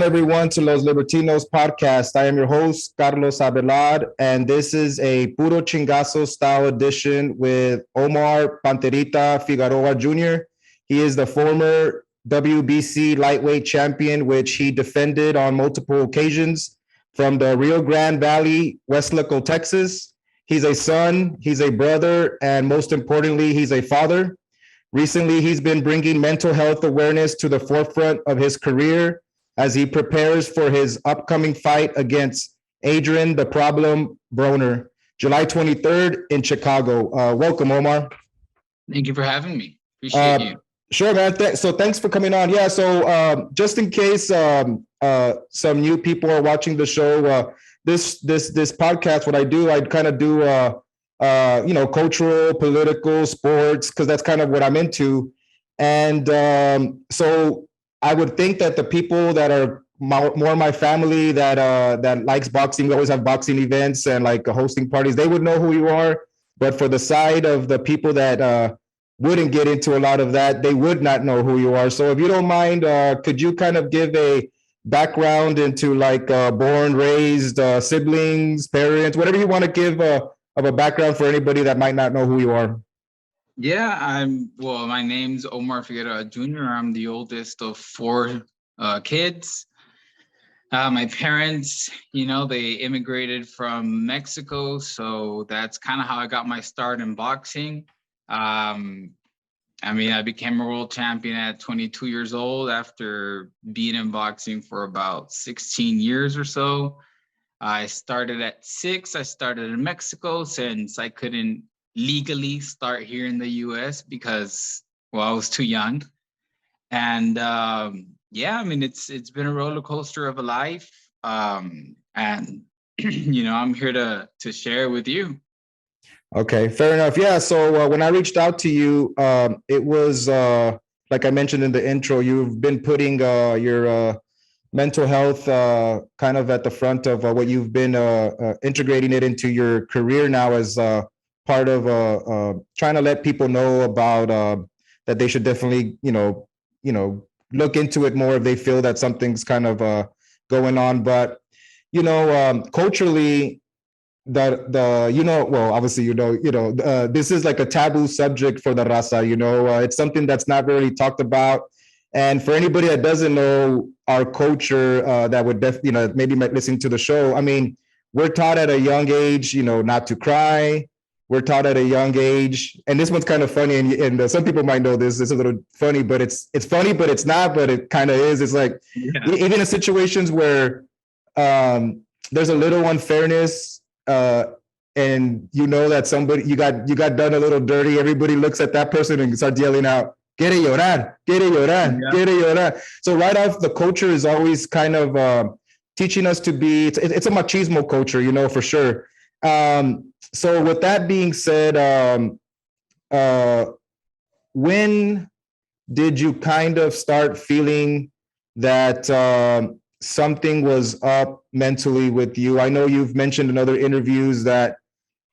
everyone, to Los Libertinos podcast. I am your host, Carlos Abelard, and this is a Puro Chingasos style edition with Omar Panterita Figueroa Jr. He is the former WBC lightweight champion, which he defended on multiple occasions from the Rio Grande Valley, Westlaco, Texas. He's a son, he's a brother, and most importantly, he's a father. Recently, he's been bringing mental health awareness to the forefront of his career as he prepares for his upcoming fight against Adrian the Problem Broner, July 23rd in Chicago. Welcome, Omar. Thank you for having me. Appreciate you. Sure, man. So thanks for coming on. Yeah. So just in case some new people are watching the show, this podcast, what I do, I kind of do cultural, political, sports, because that's kind of what I'm into. And so I would think that the people that are more my family that likes boxing, we always have boxing events and like hosting parties, they would know who you are. But for the side of the people that wouldn't get into a lot of that, they would not know who you are. So if you don't mind, could you kind of give a background into like born, raised, siblings, parents, whatever you want to give of a background for anybody that might not know who you are? Yeah, my name's Omar Figueroa Jr. I'm the oldest of four kids. My parents, they immigrated from Mexico, so that's kind of how I got my start in boxing. I became a world champion at 22 years old after being in boxing for about 16 years or so. I started at 6. I started in Mexico since I couldn't legally start here in the US because, I was too young. And it's been a roller coaster of a life. And I'm here to share with you. Okay, fair enough. Yeah. So when I reached out to you, it was like I mentioned in the intro, you've been putting your mental health kind of at the front of what you've been integrating it into your career now as part of trying to let people know about that they should definitely look into it more if they feel that something's kind of going on. But culturally, obviously this is like a taboo subject for the raza. It's something that's not really talked about. And for anybody that doesn't know our culture, that would maybe listening to the show, I mean, we're taught at a young age, not to cry. We're taught at a young age, and this one's kind of funny, and some people might know this. It's a little funny, but it's funny, but it's not. But it kind of is. It's like even in situations where there's a little unfairness, and that somebody you got done a little dirty. Everybody looks at that person and starts yelling out, "Quiere llorar, quiere llorar, quiere llorar." So right off, the culture is always kind of teaching us to be. It's a machismo culture, for sure. So with that being said, when did you kind of start feeling that something was up mentally with you? I know you've mentioned in other interviews that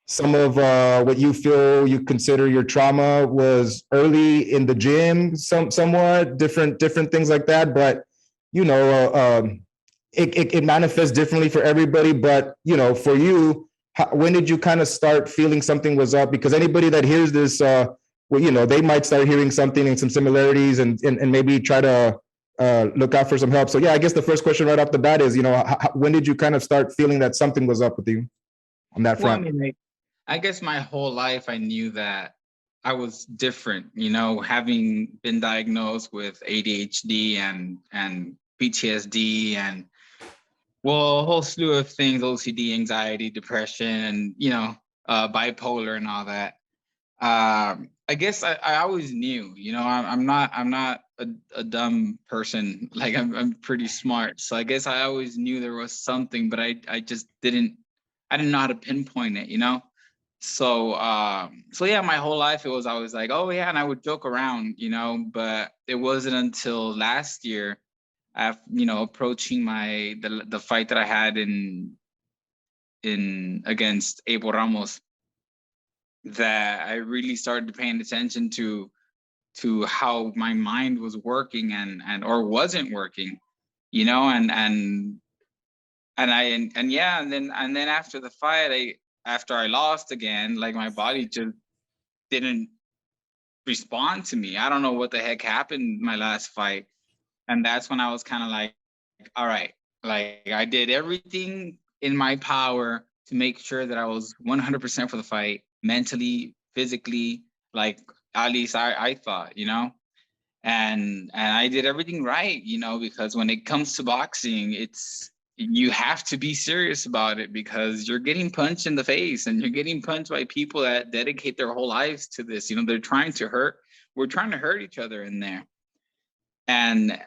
some of what you feel you consider your trauma was early in the gym, somewhat different things like that. But it manifests differently for everybody. But for you, when did you kind of start feeling something was up? Because anybody that hears this, they might start hearing something and some similarities, and maybe try to look out for some help. So yeah, I guess the first question right off the bat is, when did you kind of start feeling that something was up with you on that front? I guess my whole life I knew that I was different, having been diagnosed with ADHD and PTSD and a whole slew of things, OCD, anxiety, depression, and, bipolar and all that. I guess I always knew, I'm not a dumb person. Like I'm pretty smart. So I guess I always knew there was something, but I just didn't know how to pinpoint it, So yeah, my whole life it was always like, oh yeah, and I would joke around, but it wasn't until last year, after approaching the fight that I had in against Abel Ramos, that I really started paying attention to how my mind was working and or wasn't working. and then after the fight, after I lost again, like my body just didn't respond to me. I don't know what the heck happened my last fight. And that's when I was kind of like, all right, like I did everything in my power to make sure that I was 100% for the fight, mentally, physically, like at least I thought, and I did everything right, because when it comes to boxing, you have to be serious about it because you're getting punched in the face and you're getting punched by people that dedicate their whole lives to this. They're trying to hurt. We're trying to hurt each other in there. And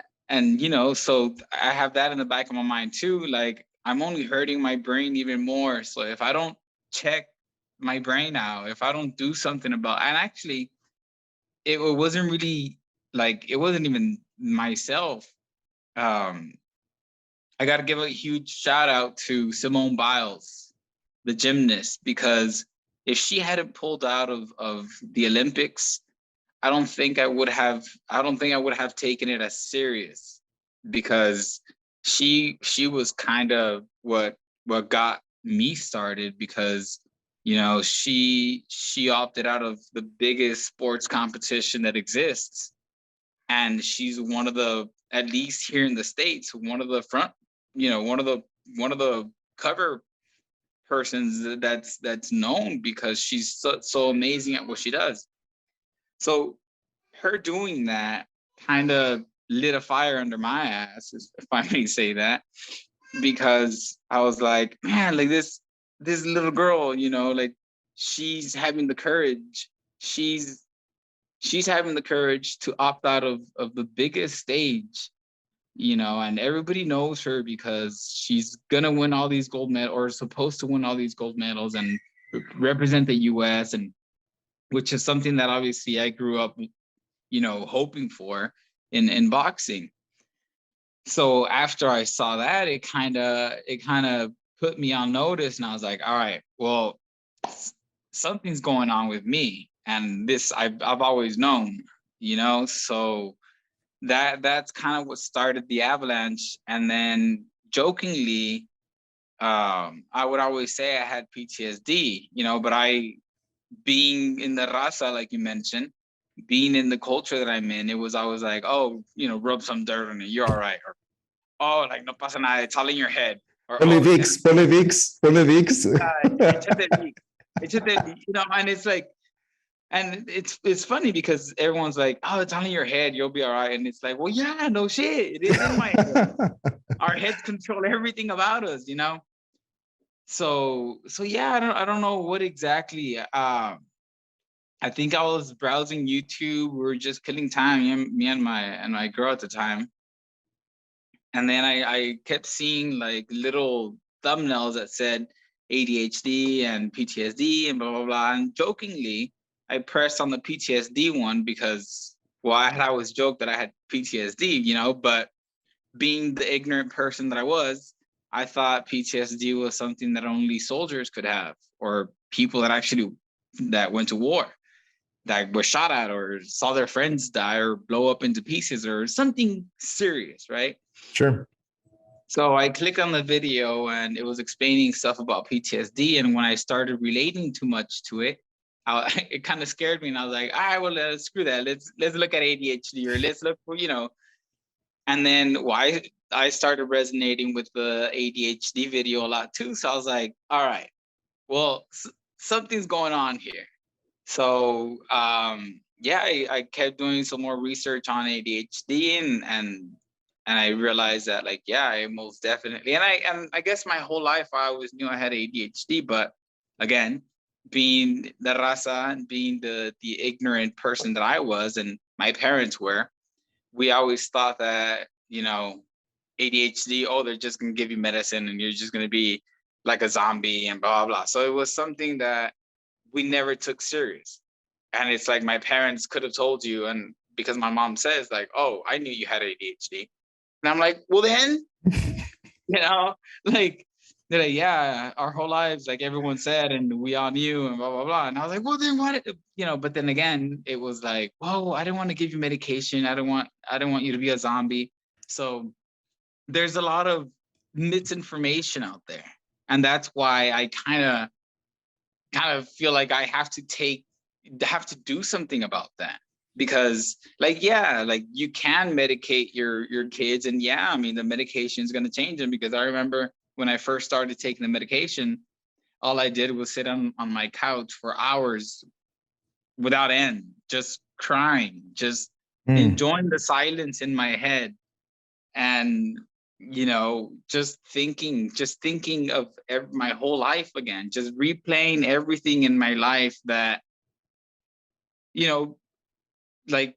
so I have that in the back of my mind too. Like I'm only hurting my brain even more. So if I don't check my brain out, if I don't do something about, and actually it wasn't really like, it wasn't even myself. I got to give a huge shout out to Simone Biles, the gymnast, because if she hadn't pulled out of the Olympics, I don't think I would have taken it as serious, because she was kind of what got me started, because she opted out of the biggest sports competition that exists, and she's one of the, at least here in the States, one of the front, one of the cover persons that's known, because she's so amazing at what she does. So her doing that kind of lit a fire under my ass, if I may say that, because I was like, man, like this little girl, like she's having the courage. She's having the courage to opt out of the biggest stage, and everybody knows her because she's gonna win all these gold medals, or supposed to win all these gold medals and represent the US, and which is something that obviously I grew up hoping for in boxing. So after I saw that, it kind of put me on notice, and I was like, all right, well, something's going on with me, and this I've always known, so that's kind of what started the avalanche. And then jokingly, I would always say I had PTSD, but being in the raza, like you mentioned, being in the culture that I'm in, it was always like, oh, rub some dirt on it, you're all right. Or, oh, like, no pasa nada, it's all in your head. Or, Ponle oh, VIX, ponle VIX, ponle VIX. and it's like, and it's funny because everyone's like, oh, it's all in your head, you'll be all right. And it's like, well, yeah, no shit, it is in my head. Our heads control everything about us, So yeah, I don't know what exactly. I think I was browsing YouTube. We were just killing time, me and my girl at the time. And then I kept seeing like little thumbnails that said ADHD and PTSD and blah blah blah. And jokingly, I pressed on the PTSD one because, well, I had always joked that I had PTSD, but being the ignorant person that I was, I thought PTSD was something that only soldiers could have, or people that went to war, that were shot at or saw their friends die or blow up into pieces or something serious, right? Sure. So I click on the video and it was explaining stuff about PTSD. And when I started relating too much to it, it kind of scared me. And I was like, all right, well, screw that. Let's look at ADHD, or let's look for, and then why I started resonating with the ADHD video a lot too. So I was like, all right, well, something's going on here. So yeah, I kept doing some more research on ADHD, and I realized that, like, yeah, I most definitely, and I guess my whole life I always knew I had ADHD, but again, being the raza and being the ignorant person that I was and my parents were, we always thought that, ADHD, oh, they're just gonna give you medicine and you're just gonna be like a zombie and blah blah blah. So it was something that we never took serious. And it's like my parents could have told you, and because my mom says, like, oh, I knew you had ADHD. And I'm like, well then, like, they're like, yeah, our whole lives, like everyone said, and we all knew, and blah blah blah. And I was like, well then what, but then again, it was like, whoa, I didn't want to give you medication. I don't want you to be a zombie. So there's a lot of misinformation out there. And that's why I kind of feel like I have to do something about that. Because like, yeah, like you can medicate your kids, and yeah, I mean the medication is going to change them. Because I remember when I first started taking the medication, all I did was sit on my couch for hours without end, just crying, just Mm. enjoying the silence in my head. And just thinking of my whole life again, just replaying everything in my life that, you know like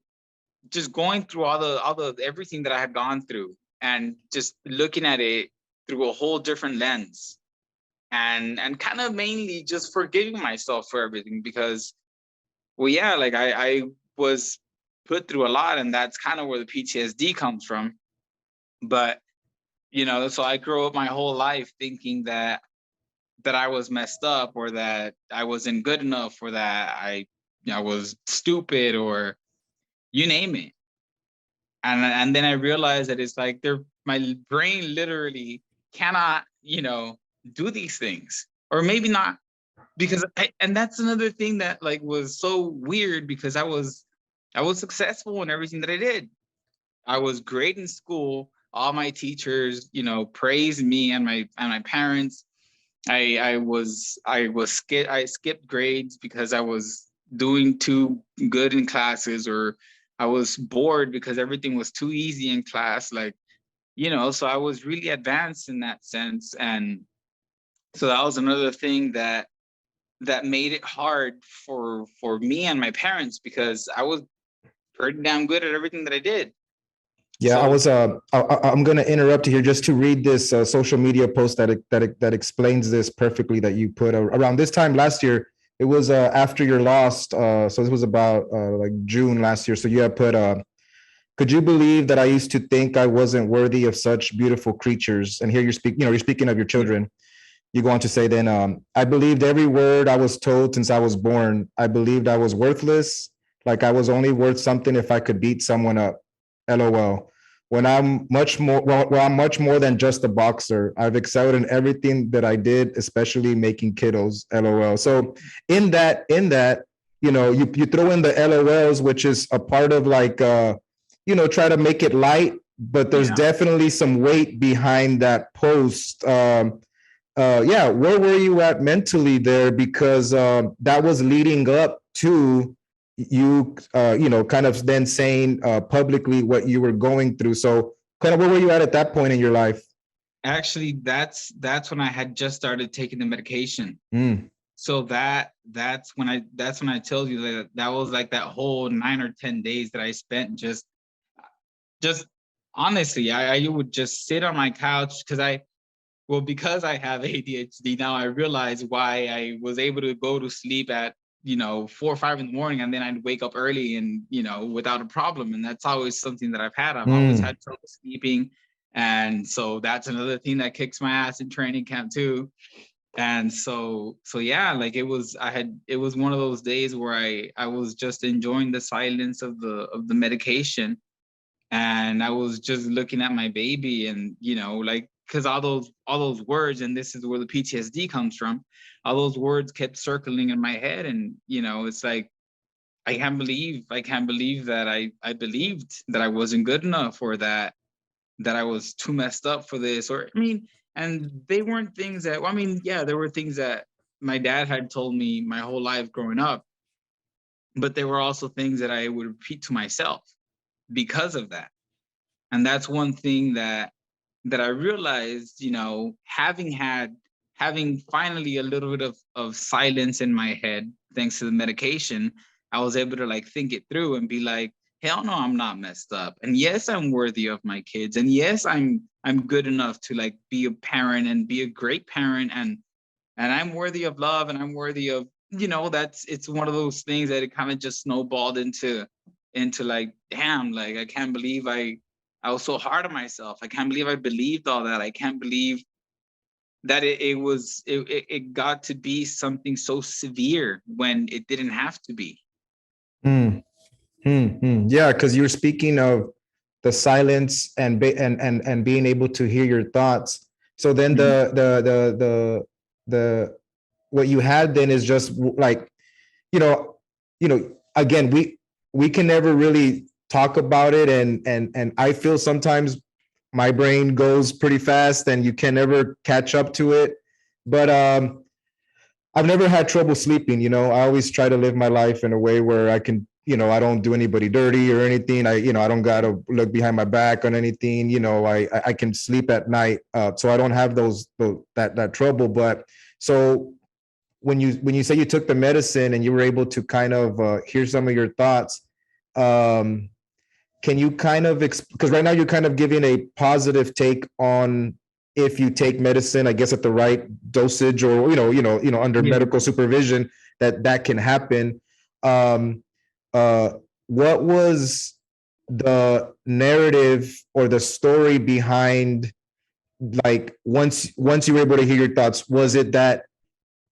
just going through all the everything that I had gone through, and just looking at it through a whole different lens, and kind of mainly just forgiving myself for everything. Because, well, yeah, like I was put through a lot, and that's kind of where the PTSD comes from. But so I grew up my whole life thinking that I was messed up, or that I wasn't good enough, or that I was stupid, or you name it. And then I realized that it's like my brain literally cannot, do these things, or maybe not. Because and that's another thing that like was so weird, because I was successful in everything that I did. I was great in school. All my teachers, praised me, and my parents. I skipped grades because I was doing too good in classes, or I was bored because everything was too easy in class. Like, so I was really advanced in that sense. And so that was another thing that made it hard for me and my parents, because I was pretty damn good at everything that I did. Yeah, I So was. I'm going to interrupt you here just to read this social media post that explains this perfectly. That you put around this time last year. It was after your loss. So this was about like June last year. So you had put. Could you believe that I used to think I wasn't worthy of such beautiful creatures? And here you're speaking. You're speaking of your yeah, children. You go on to say then, I believed every word I was told since I was born. I believed I was worthless, like I was only worth something if I could beat someone up. LOL. When I'm much more than just a boxer. I've excelled in everything that I did, especially making kiddos. LOL. So in that, you throw in the LOLs, which is a part of like try to make it light, but there's yeah. definitely some weight behind that post. Yeah, where were you at mentally there? Because that was leading up to you, kind of then saying publicly what you were going through. So, kind of where were you at that point in your life? Actually, that's when I had just started taking the medication. Mm. So that's when I told you that was like that whole 9 or 10 days that I spent just honestly, I would just sit on my couch, because I have ADHD now. I realize why I was able to go to sleep at 4 or 5 in the morning, and then I'd wake up early, and without a problem. And that's always something that I've had. I've always Mm. had trouble sleeping, and so that's another thing that kicks my ass in training camp too. And so yeah, like it was one of those days where I was just enjoying the silence of the medication, and I was just looking at my baby, and like, because all those words, and this is where the PTSD comes from, all those words kept circling in my head. And it's like, I can't believe that I believed that I wasn't good enough, or that I was too messed up for this. Or I mean, and they weren't things that, well, I mean, yeah, there were things that my dad had told me my whole life growing up, but there were also things that I would repeat to myself because of that. And that's one thing that I realized, having finally a little bit of silence in my head, thanks to the medication. I was able to like think it through and be like, hell no, I'm not messed up. And yes, I'm worthy of my kids. And yes, I'm good enough to like be a parent and be a great parent. And I'm worthy of love, and I'm worthy of, it's one of those things that it kind of just snowballed into like, damn, like I can't believe I was so hard on myself. I can't believe I believed all that. I can't believe that it got to be something so severe when it didn't have to be. Mm. Mm. Mm. Yeah, because you're speaking of the silence and being able to hear your thoughts. So then the what you had then is just like, you know, again, we can never really talk about it, and I feel sometimes my brain goes pretty fast and you can never catch up to it. But I've never had trouble sleeping. I always try to live my life in a way where I can, I don't do anybody dirty or anything. I don't gotta look behind my back on anything. I can sleep at night, so I don't have that trouble. But so when you say you took the medicine and you were able to kind of hear some of your thoughts, can you kind of, because right now you're kind of giving a positive take on if you take medicine, I guess at the right dosage, or under Yeah. medical supervision, that can happen. Um, uh, what was the narrative or the story behind, like, once you were able to hear your thoughts? Was it that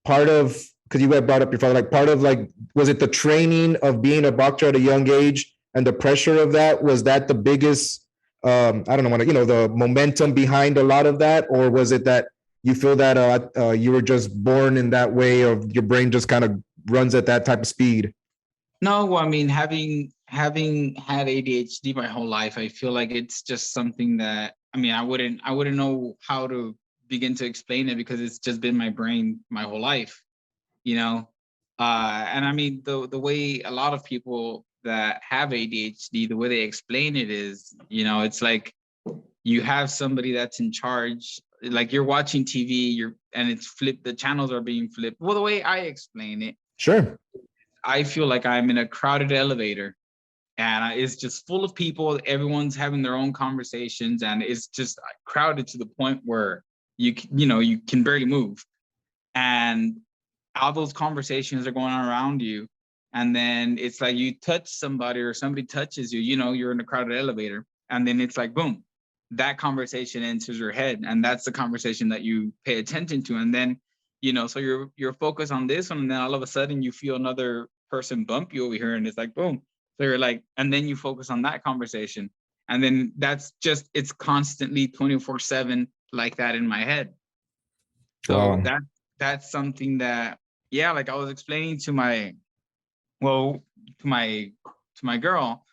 part of, because you had brought up your father, like part of, like, was it the training of being a boxer at a young age and the pressure of that? Was that the biggest, I don't know, the momentum behind a lot of that? Or was it that you feel that you were just born in that way, of your brain just kind of runs at that type of speed? No, I mean, having had ADHD my whole life, I feel like it's just something that, I mean, I wouldn't know how to begin to explain it, because it's just been my brain my whole life, you know. And I mean, the way a lot of people that have ADHD, the way they explain it is, it's like you have somebody that's in charge, like you're watching TV, and it's flipped, the channels are being flipped. Well, the way I explain it, Sure. I feel like I'm in a crowded elevator, and it's just full of people. Everyone's having their own conversations, and it's just crowded to the point where you can barely move, and all those conversations are going on around you. And then it's like you touch somebody, or somebody touches you, you're in a crowded elevator, and then it's like boom, that conversation enters your head, and that's the conversation that you pay attention to. And then so you're focused on this one, and then all of a sudden you feel another person bump you over here, and it's like boom. So you're like, and then you focus on that conversation, and then it's constantly 24/7 like that in my head. So Wow. that's something that, yeah, like I was explaining to well to my to my girl.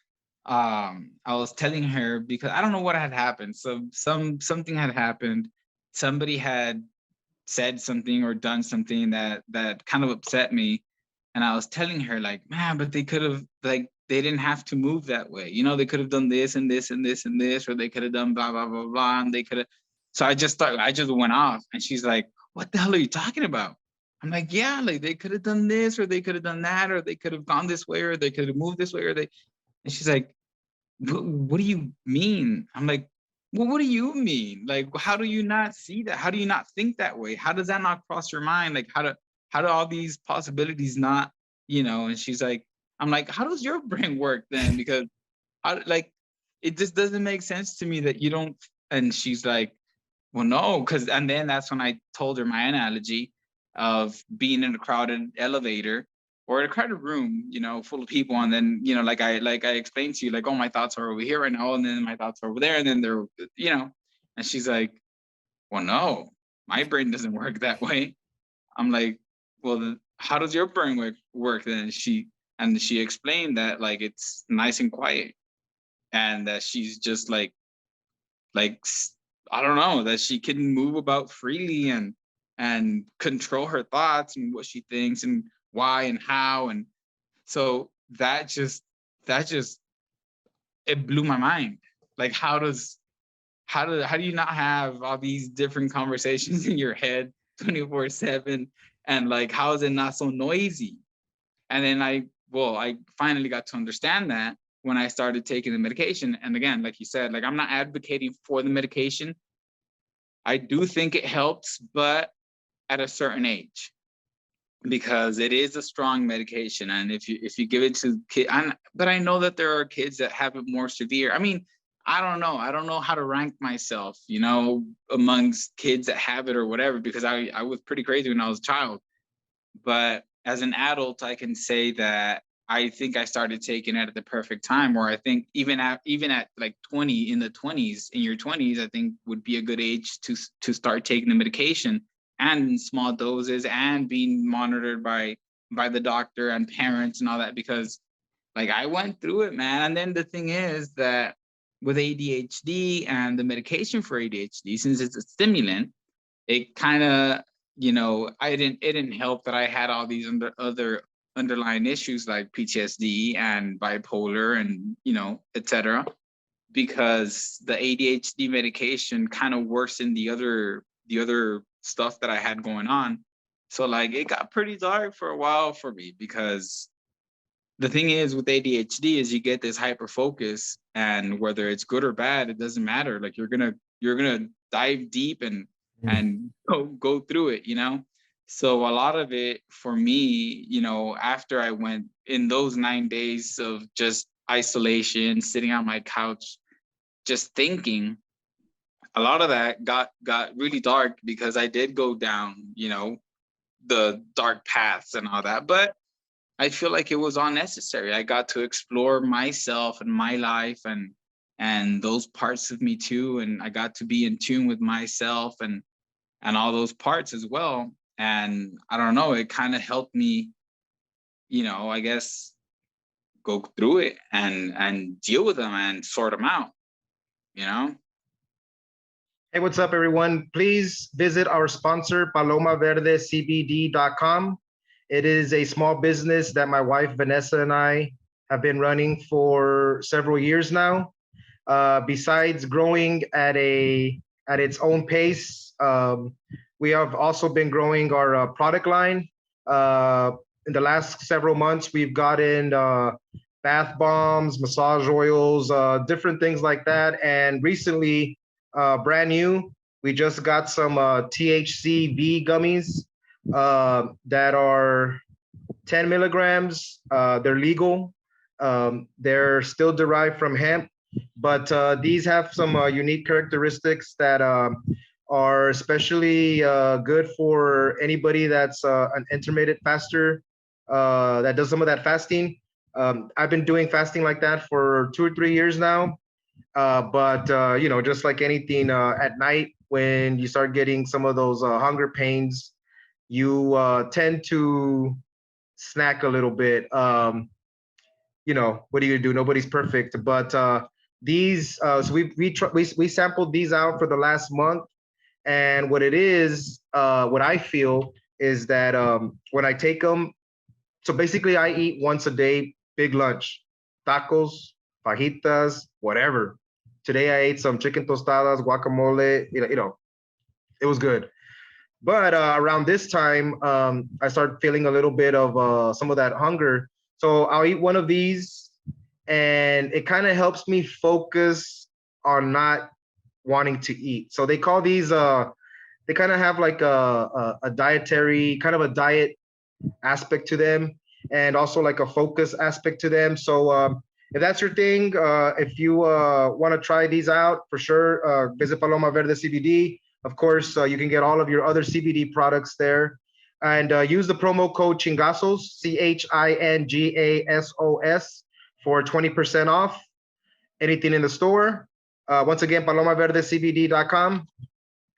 I was telling her, because I don't know what had happened. So something had happened. Somebody had said something or done something that kind of upset me. And I was telling her, like, man, but they could have, like, they didn't have to move that way. They could have done this and this and this and this, or they could have done blah blah blah blah, and they could have. So I just went off, and she's like, what the hell are you talking about? I'm like, yeah, like they could have done this, or they could have done that, or they could have gone this way, or they could have moved this way, or they. And she's like, what do you mean? I'm like, well, what do you mean? Like, how do you not see that? How do you not think that way? How does that not cross your mind? Like, how do all these possibilities not, And she's like, I'm like, how does your brain work then? Because like, it just doesn't make sense to me that you don't. And she's like, well, no, and then that's when I told her my analogy of being in a crowded elevator or in a crowded room, full of people. And then, like I explained to you, like, oh, my thoughts are over here right now, and then my thoughts are over there, and then they're, and she's like, well, no, my brain doesn't work that way. I'm like, well, then how does your brain work then? And she explained that, like, it's nice and quiet, and that she's just like I don't know, that she can move about freely and control her thoughts and what she thinks and why and how. And so that just it blew my mind. Like, how do you not have all these different conversations in your head 24/7, and like, how is it not so noisy? And then I finally got to understand that when I started taking the medication. And again, like you said, like, I'm not advocating for the medication. I do think it helps, but at a certain age, because it is a strong medication. And if you give it to kids, but I know that there are kids that have it more severe. I mean, I don't know. I don't know how to rank myself, amongst kids that have it or whatever, because I was pretty crazy when I was a child. But as an adult, I can say that I think I started taking it at the perfect time, where I think even at like 20, in the 20s, in your 20s, I think would be a good age to start taking the medication, and in small doses, and being monitored by the doctor and parents and all that, because like I went through it, man. And then the thing is that with ADHD and the medication for ADHD, since it's a stimulant, it kind of, it didn't help that I had all these other underlying issues like PTSD and bipolar and, etc. Because the ADHD medication kind of worsened the other stuff that I had going on. So like it got pretty dark for a while for me, because the thing is with ADHD is you get this hyper focus, and whether it's good or bad, it doesn't matter. Like you're gonna dive deep and go through it. So a lot of it for me, after I went in those 9 days of just isolation, sitting on my couch, just thinking, a lot of that got really dark, because I did go down, the dark paths and all that. But I feel like it was unnecessary. I got to explore myself and my life and those parts of me too. And I got to be in tune with myself and all those parts as well. And I don't know, it kind of helped me, I guess, go through it and deal with them and sort them out, you know? Hey, what's up, everyone? Please visit our sponsor, palomaverdecbd.com. It is a small business that my wife, Vanessa, and I have been running for several years now. Besides growing at its own pace, we have also been growing our product line. In the last several months, we've gotten bath bombs, massage oils, different things like that. And recently, brand new, we just got some THCV gummies that are 10 milligrams. They're legal. They're still derived from hemp, but these have some unique characteristics that are especially good for anybody that's an intermittent faster that does some of that fasting. I've been doing fasting like that for 2 or 3 years now. But just like anything, at night when you start getting some of those hunger pains, you tend to snack a little bit. What are you gonna do? Nobody's perfect, but these. So we sampled these out for the last month, and what it is, what I feel is that when I take them, so basically I eat once a day, big lunch, tacos, fajitas, whatever. Today I ate some chicken tostadas, guacamole. It was good. But around this time, I start feeling a little bit of some of that hunger. So I'll eat one of these, and it kind of helps me focus on not wanting to eat. So they call these. They kind of have like a dietary kind of a diet aspect to them, and also like a focus aspect to them. So if that's your thing, if you want to try these out, for sure, visit Paloma Verde CBD. Of course, you can get all of your other CBD products there, and use the promo code Chingasos, CHINGASOS, for 20% off anything in the store. Once again, palomaverdecbd.com.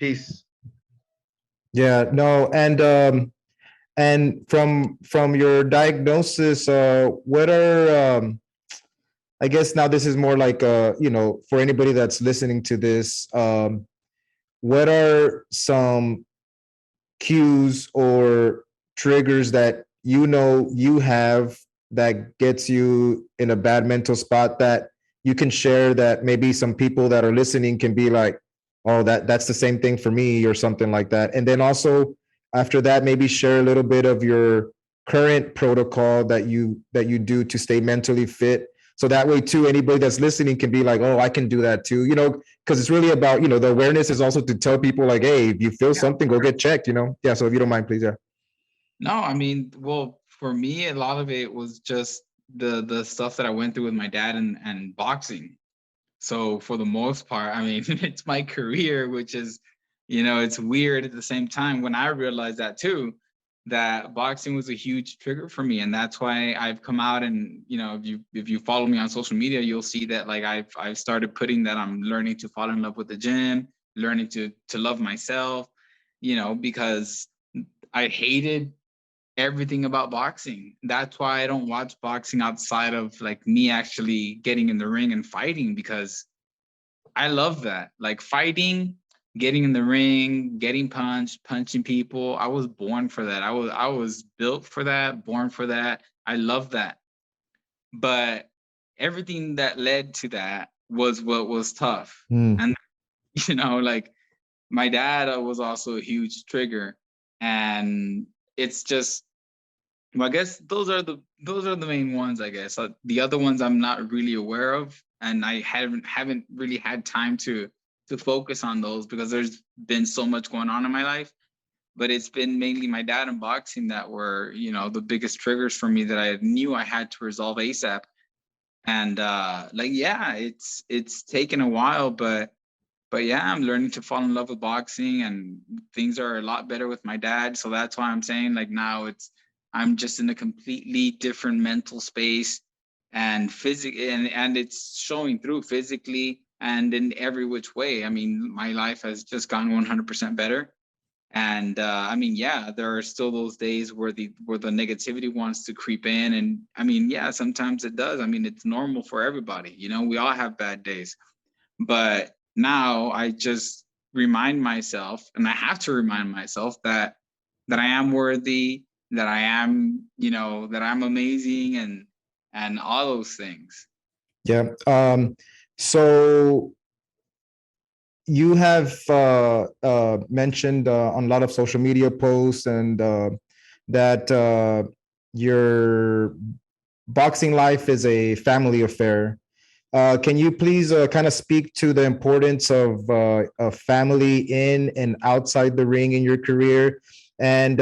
Peace. Yeah, no, and from your diagnosis, what are I guess now this is more like for anybody that's listening to this, what are some cues or triggers that you have that gets you in a bad mental spot that you can share, that maybe some people that are listening can be like, oh, that's the same thing for me, or something like that. And then also after that, maybe share a little bit of your current protocol that you do to stay mentally fit. So that way too, anybody that's listening can be like, oh, I can do that too, because it's really about, the awareness is also to tell people like, hey, if you feel something, go get checked, Yeah. So if you don't mind, please. Yeah. No, I mean, well, for me, a lot of it was just the stuff that I went through with my dad and boxing. So for the most part, I mean, it's my career, which is, it's weird at the same time when I realized that too. that boxing was a huge trigger for me, and that's why I've come out and, if you follow me on social media, you'll see that like I've started putting that I'm learning to fall in love with the gym, learning to love myself, because I hated everything about boxing. That's why I don't watch boxing outside of like me actually getting in the ring and fighting, because I love that. Like fighting, getting in the ring, getting punched, punching people. I was born for that. I was built for that, born for that. I love that. But everything that led to that was what was tough. Mm. And like my dad was also a huge trigger. And it's just, well, I guess those are the main ones, I guess. The other ones I'm not really aware of, and I haven't really had time to focus on those because there's been so much going on in my life. But it's been mainly my dad and boxing that were, the biggest triggers for me that I knew I had to resolve ASAP. And like, yeah, it's taken a while, but yeah, I'm learning to fall in love with boxing, and things are a lot better with my dad. So that's why I'm saying like now I'm just in a completely different mental space and and it's showing through physically and in every which way. I mean, my life has just gone 100% better. And I mean, yeah, there are still those days where the negativity wants to creep in. And I mean, yeah, sometimes it does. I mean, it's normal for everybody. We all have bad days. But now I just remind myself, and I have to remind myself that I am worthy, that I am, that I'm amazing, and all those things. Yeah. So you have mentioned on a lot of social media posts and that your boxing life is a family affair. Can you please kind of speak to the importance of family in and outside the ring in your career? And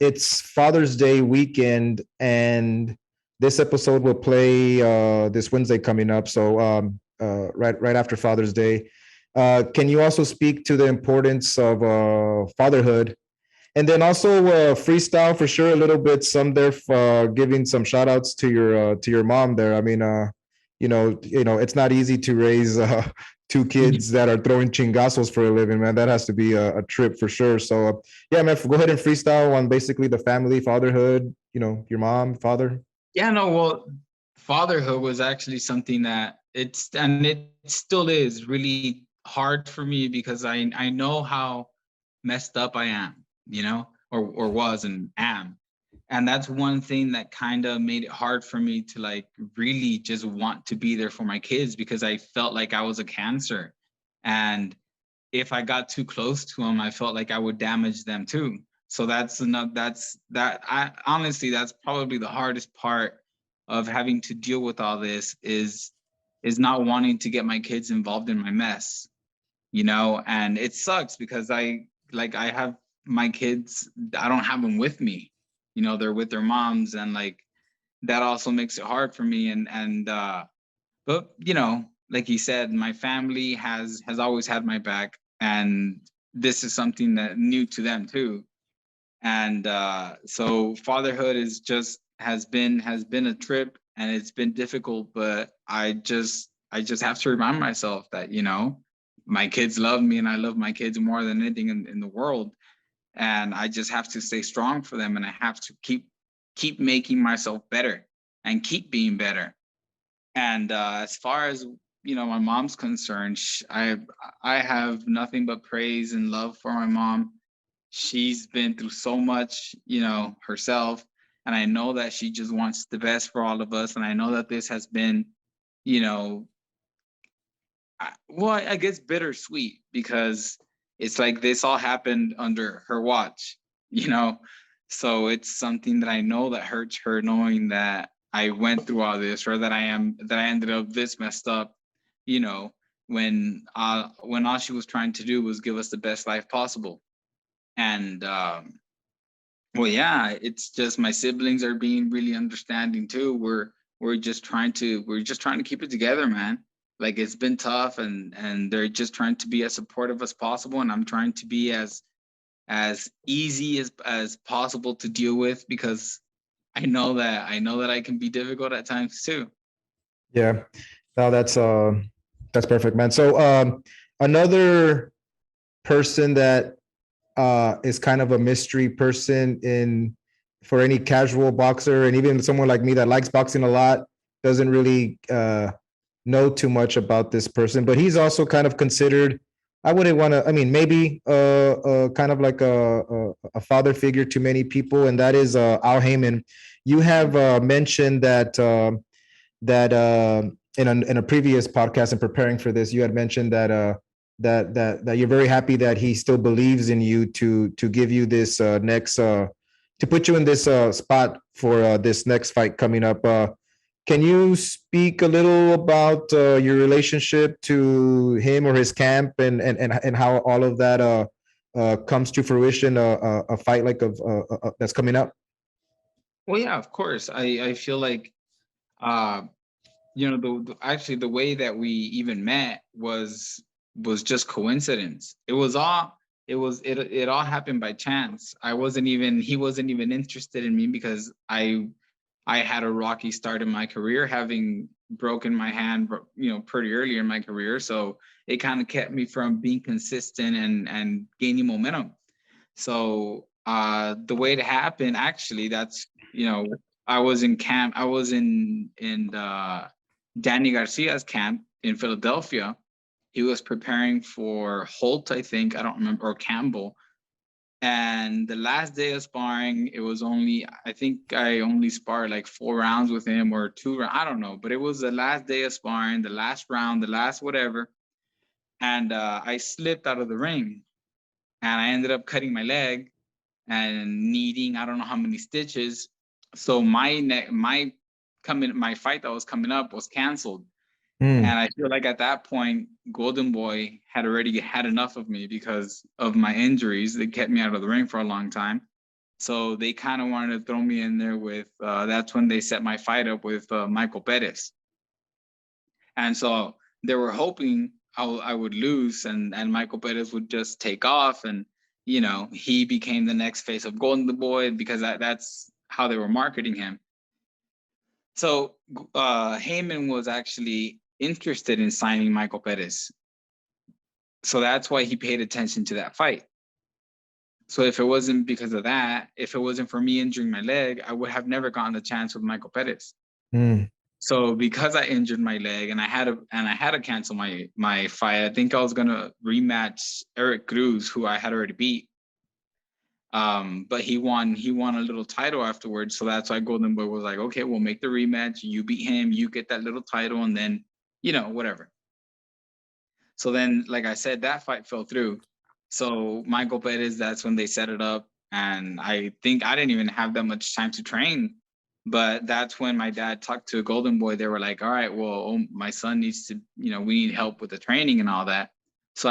it's Father's Day weekend, and this episode will play this Wednesday coming up. So right after Father's Day. Can you also speak to the importance of fatherhood? And then also freestyle for sure a little bit. Some there giving some shout outs to your mom there. I mean, it's not easy to raise two kids that are throwing chingasos for a living, man. That has to be a trip for sure. So yeah, man, go ahead and freestyle on basically the family, fatherhood. Your mom, father. Yeah, no, well, fatherhood was actually something that it still is really hard for me because I know how messed up I am, or was and am. And that's one thing that kind of made it hard for me to like really just want to be there for my kids, because I felt like I was a cancer. And if I got too close to them, I felt like I would damage them too. So that's enough. I honestly, that's probably the hardest part of having to deal with all this is not wanting to get my kids involved in my mess, and it sucks because I have my kids, I don't have them with me, they're with their moms, and like that also makes it hard for me. But like you said, my family has always had my back, and this is something that new to them too. And so fatherhood is just has been a trip, and it's been difficult, but I just have to remind myself that my kids love me, and I love my kids more than anything in the world. And I just have to stay strong for them, and I have to keep making myself better and keep being better. And as far as my mom's concerned, I have nothing but praise and love for my mom. She's been through so much, herself, and I know that she just wants the best for all of us. And I know that this has been, you know, well, I guess bittersweet, because it's like this all happened under her watch, you know. So it's something that I know that hurts her, knowing that I went through all this, or that I ended up this messed up, you know, when all she was trying to do was give us the best life possible. And well, yeah, it's just my siblings are being really understanding too. We're just trying to keep it together, man. Like, it's been tough, and they're just trying to be as supportive as possible, and I'm trying to be as easy as possible to deal with, because I know that I can be difficult at times too. Yeah, no, that's perfect, man. So another person that is kind of a mystery person in for any casual boxer, and even someone like me that likes boxing a lot, doesn't really know too much about this person, but he's also kind of considered. I wouldn't want to. I mean, maybe kind of like a father figure to many people, and that is Al Heyman. You have mentioned that in a previous podcast and preparing for this, you had mentioned that that you're very happy that he still believes in you to give you this next to put you in this spot for this next fight coming up. Can you speak a little about your relationship to him or his camp, and how all of that comes to fruition? A fight like that's coming up. Well, yeah, of course. I feel like uh actually the way that we even met was just coincidence. It all happened by chance. He wasn't even interested in me because I had a rocky start in my career, having broken my hand, pretty early in my career. So it kind of kept me from being consistent and gaining momentum. So the way it happened, actually, that's I was in camp. I was in Danny Garcia's camp in Philadelphia. He was preparing for Holt, I think. I don't remember, or Campbell. And the last day of sparring, I think I only sparred like 4 rounds with him, or 2 rounds. I don't know. But it was the last day of sparring, the last round, the last whatever. And I slipped out of the ring, and I ended up cutting my leg and needing I don't know how many stitches. So my fight that was coming up was canceled. And I feel like at that point, Golden Boy had already had enough of me because of my injuries. They kept me out of the ring for a long time. So they kind of wanted to throw me in there with, that's when they set my fight up with Michael Perez. And so they were hoping I would lose, and Michael Perez would just take off, and he became the next face of Golden Boy, because that's how they were marketing him. So Heyman was actually interested in signing Michael Perez. So that's why he paid attention to that fight. So if it wasn't because of that, if it wasn't for me injuring my leg, I would have never gotten a chance with Michael Perez. So because I injured my leg and I had to cancel my fight, I think I was gonna rematch Eric Cruz, who I had already beat. But he won a little title afterwards. So that's why Golden Boy was like, okay, we'll make the rematch. You beat him, you get that little title, and then, whatever. So then, like I said, that fight fell through. So Michael Perez, that's when they set it up. And I think I didn't even have that much time to train. But that's when my dad talked to Golden Boy. They were like, all right, well, my son needs to, we need help with the training and all that. So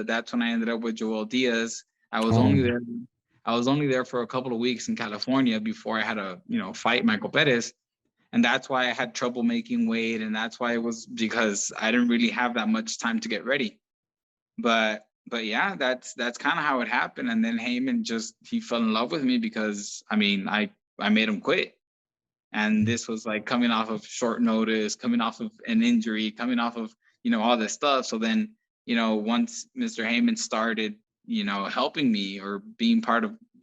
that's when I ended up with Joel Diaz. I was only there for a couple of weeks in California before I had to, fight Michael Perez. And that's why I had trouble making weight. And that's why it was because I didn't really have that much time to get ready. But yeah, that's kind of how it happened. And then Heyman he fell in love with me because, I made him quit. And this was like coming off of short notice, coming off of an injury, coming off of, all this stuff. So then, once Mr. Heyman started, helping me or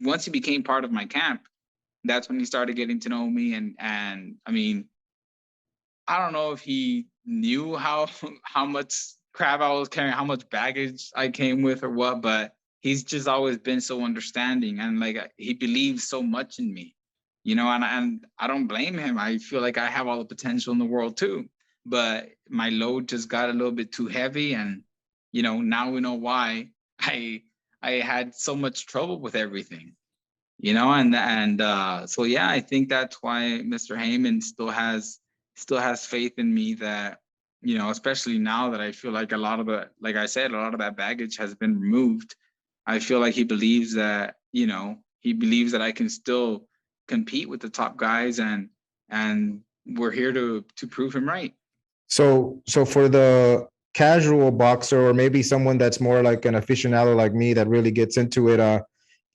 once he became part of my camp, that's when he started getting to know me. And I don't know if he knew how much crap I was carrying, how much baggage I came with or what, but he's just always been so understanding, and like he believes so much in me. And I don't blame him. I feel like I have all the potential in the world too, but my load just got a little bit too heavy. And, now we know why I had so much trouble with everything, so, yeah, I think that's why Mr. Heyman still has faith in me that, especially now that I feel like like I said, a lot of that baggage has been removed. I feel like he believes that I can still compete with the top guys, and we're here to prove him right. So for the casual boxer, or maybe someone that's more like an aficionado like me that really gets into it,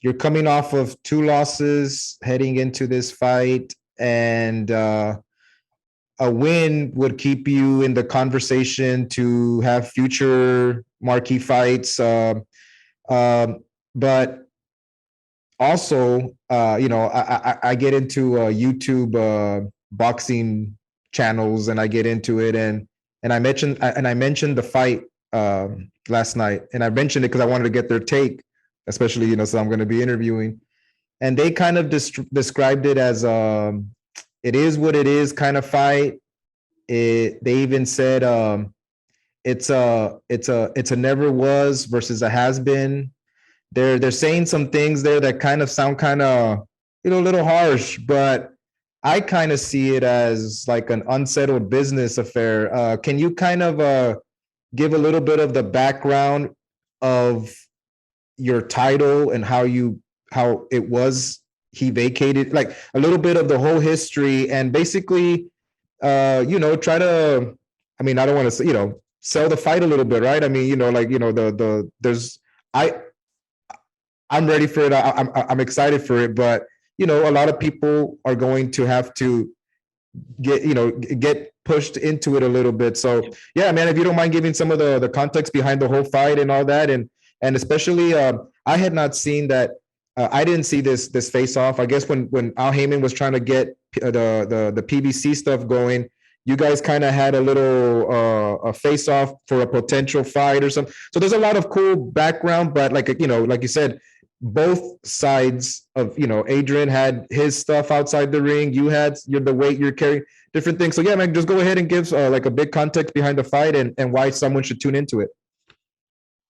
you're coming off of 2 losses heading into this fight, and a win would keep you in the conversation to have future marquee fights. But also, I get into YouTube boxing channels, and I get into it, and I mentioned the fight last night, and I mentioned it because I wanted to get their take, especially so I'm going to be interviewing, and they kind of described it as it is what it is kind of fight. They even said it's a never was versus a has been. They're saying some things there that kind of sound kind of a little harsh, but I kind of see it as like an unsettled business affair. Can you kind of give a little bit of the background of your title and how it was he vacated, like a little bit of the whole history, and basically try to, I mean, I don't want to say, sell the fight a little bit, right? I mean, there's I'm ready for it. I'm excited for it, but a lot of people are going to have to get pushed into it a little bit. So yeah, man, if you don't mind giving some of the context behind the whole fight and all that, and especially I had not seen that. I didn't see this face off. I guess when Al Heyman was trying to get the PBC stuff going, you guys kind of had a little a face off for a potential fight or something. So there's a lot of cool background, but like you said, both sides of Adrian had his stuff outside the ring. You had the weight you're carrying, different things. So yeah, man, just go ahead and give like a big context behind the fight and why someone should tune into it.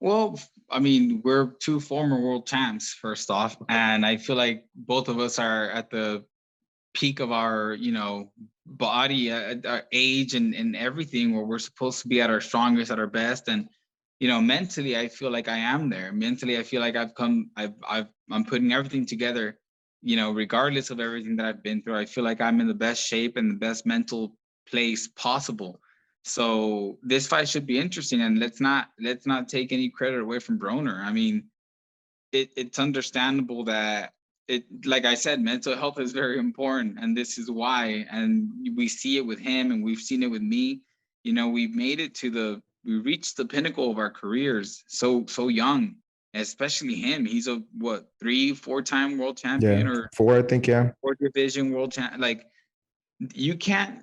Well, I mean, we're 2 former world champs, first off, and I feel like both of us are at the peak of our, body, our age, and everything, where we're supposed to be at our strongest, at our best. And mentally, I feel like I am there. Mentally, I feel like I'm putting everything together, regardless of everything that I've been through. I feel like I'm in the best shape and the best mental place possible. So this fight should be interesting, and let's not take any credit away from Broner. I mean, it's understandable that like I said, mental health is very important, and this is why. And we see it with him, and we've seen it with me. We've made it we reached the pinnacle of our careers so young, especially him. He's a 3-4-time world champion, or 4, I think, yeah, 4 division world champ. Like, you can't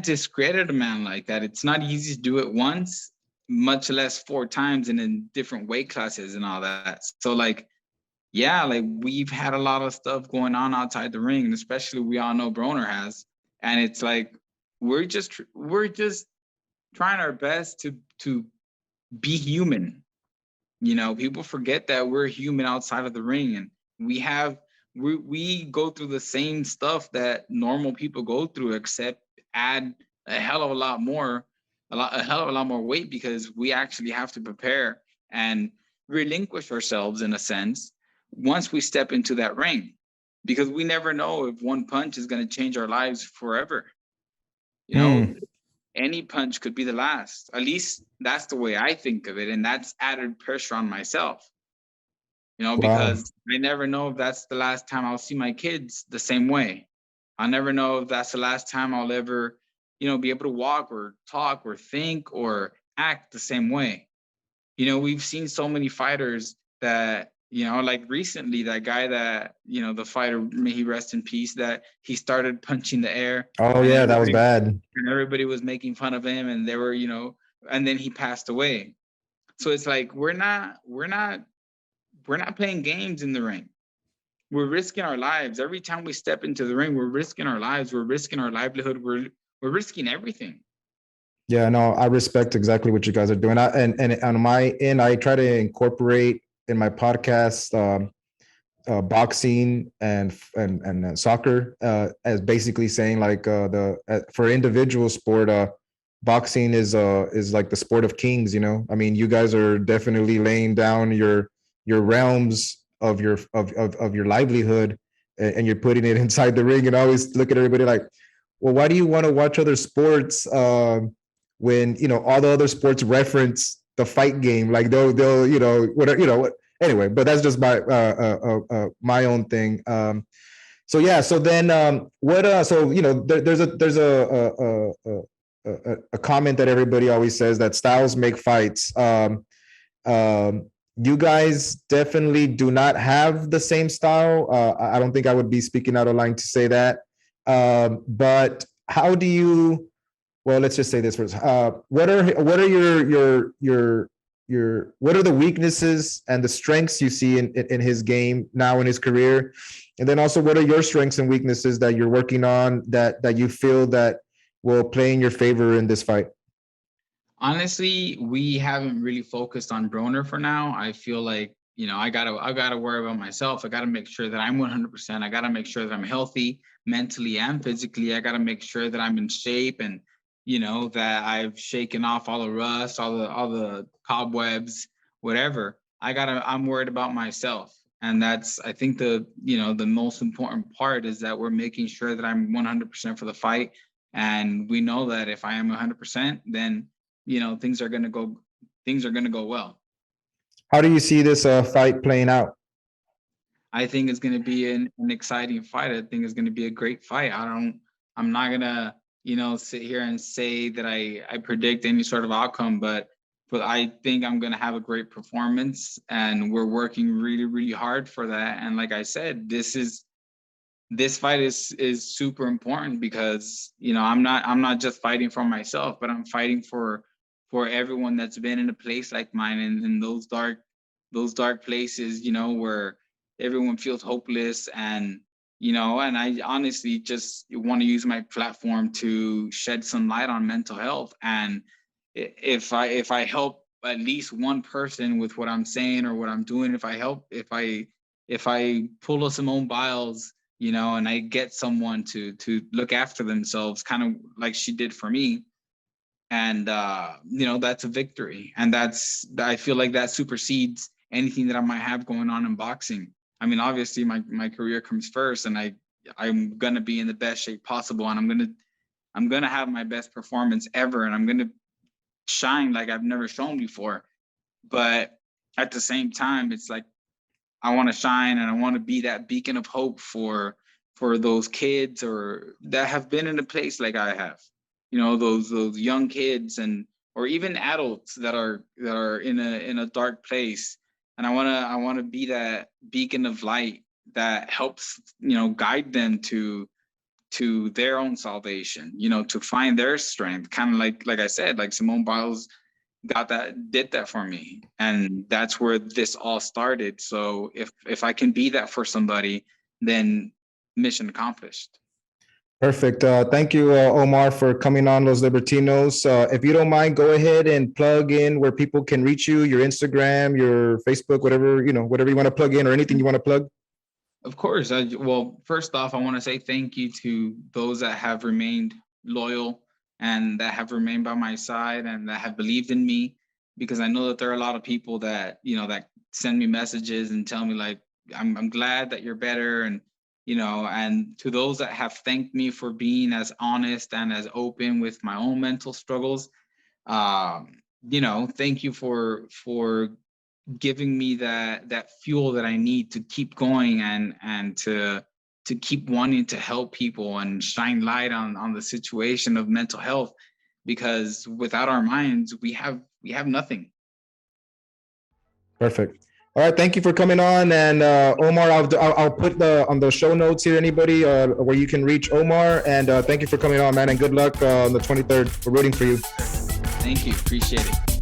discredit a man like that. It's not easy to do it once, much less 4 times and in different weight classes and all that. So like, yeah, like we've had a lot of stuff going on outside the ring, and especially we all know Broner has. And it's like we're just trying our best to be human. People forget that we're human outside of the ring, and we go through the same stuff that normal people go through, except add a hell of a lot more weight, because we actually have to prepare and relinquish ourselves in a sense once we step into that ring, because we never know if one punch is going to change our lives forever. Any punch could be the last. At least that's the way I think of it, and that's added pressure on myself. Because I never know if that's the last time I'll see my kids the same way. I'll never know if that's the last time I'll ever, be able to walk or talk or think or act the same way. We've seen so many fighters that, like recently, that guy that, the fighter, may he rest in peace, that he started punching the air. Oh yeah, that was bad. And everybody was making fun of him, and they were, and then he passed away. So it's like, we're not playing games in the ring. We're risking our lives. Every time we step into the ring, we're risking our lives. We're risking our livelihood. We're risking everything. Yeah, no, I respect exactly what you guys are doing. And on my end, I try to incorporate in my podcast boxing and soccer, as basically saying like for individual sport, boxing is like the sport of kings. I mean, you guys are definitely laying down your realms of your livelihood, and you're putting it inside the ring. And I always look at everybody like, well, why do you want to watch other sports when all the other sports reference the fight game? Like they'll whatever, anyway, but that's just my own thing. So yeah, so then so there's a comment that everybody always says that styles make fights. You guys definitely do not have the same style. I don't think I would be speaking out of line to say that. But how do you? Well, let's just say this first. What are your what are the weaknesses and the strengths you see in his game now in his career, and then also what are your strengths and weaknesses that you're working on that you feel that will play in your favor in this fight? Honestly, we haven't really focused on Broner for now. I feel like, I gotta worry about myself. I gotta make sure that I'm 100%. I gotta make sure that I'm healthy mentally and physically. I gotta make sure that I'm in shape and, that I've shaken off all the rust, all the cobwebs, whatever. I'm worried about myself. And that's, I think the most important part is that we're making sure that I'm 100% for the fight. And we know that if I am 100%, then things are gonna go well. How do you see this fight playing out? I think it's gonna be an exciting fight. I think it's gonna be a great fight. I'm not gonna, sit here and say that I predict any sort of outcome, but I think I'm gonna have a great performance, and we're working really, really hard for that. And like I said, this fight is super important because I'm not just fighting for myself, but I'm fighting for everyone that's been in a place like mine, and in those dark places, where everyone feels hopeless, and and I honestly just want to use my platform to shed some light on mental health. And if I help at least one person with what I'm saying or what I'm doing, if I pull Simone Biles, and I get someone to look after themselves, kind of like she did for me, and that's a victory. And I feel like that supersedes anything that I might have going on in boxing. I mean, obviously my career comes first, and I'm gonna be in the best shape possible, and I'm gonna have my best performance ever, and I'm gonna shine like I've never shown before. But at the same time, it's like I want to shine, and I want to be that beacon of hope for those kids or that have been in a place like I have. Those young kids or even adults that are in a dark place. And I want to be that beacon of light that helps, guide them to their own salvation, to find their strength. Kind of like I said, like Simone Biles did that for me. And that's where this all started. So if I can be that for somebody, then mission accomplished. Perfect. Thank you, Omar, for coming on Los Libertinos. If you don't mind, go ahead and plug in where people can reach you, your Instagram, your Facebook, whatever you want to plug in, or anything you want to plug. Of course. Well, first off, I want to say thank you to those that have remained loyal and that have remained by my side and that have believed in me, because I know that there are a lot of people that, that send me messages and tell me like, I'm glad that you're better. And and to those that have thanked me for being as honest and as open with my own mental struggles, thank you for giving me that fuel that I need to keep going and to keep wanting to help people and shine light on the situation of mental health, because without our minds, we have nothing. Perfect. All right, thank you for coming on, and Omar, I'll put on the show notes here anybody where you can reach Omar, and thank you for coming on, man, and good luck on the 23rd. We're rooting for you. Thank you, appreciate it.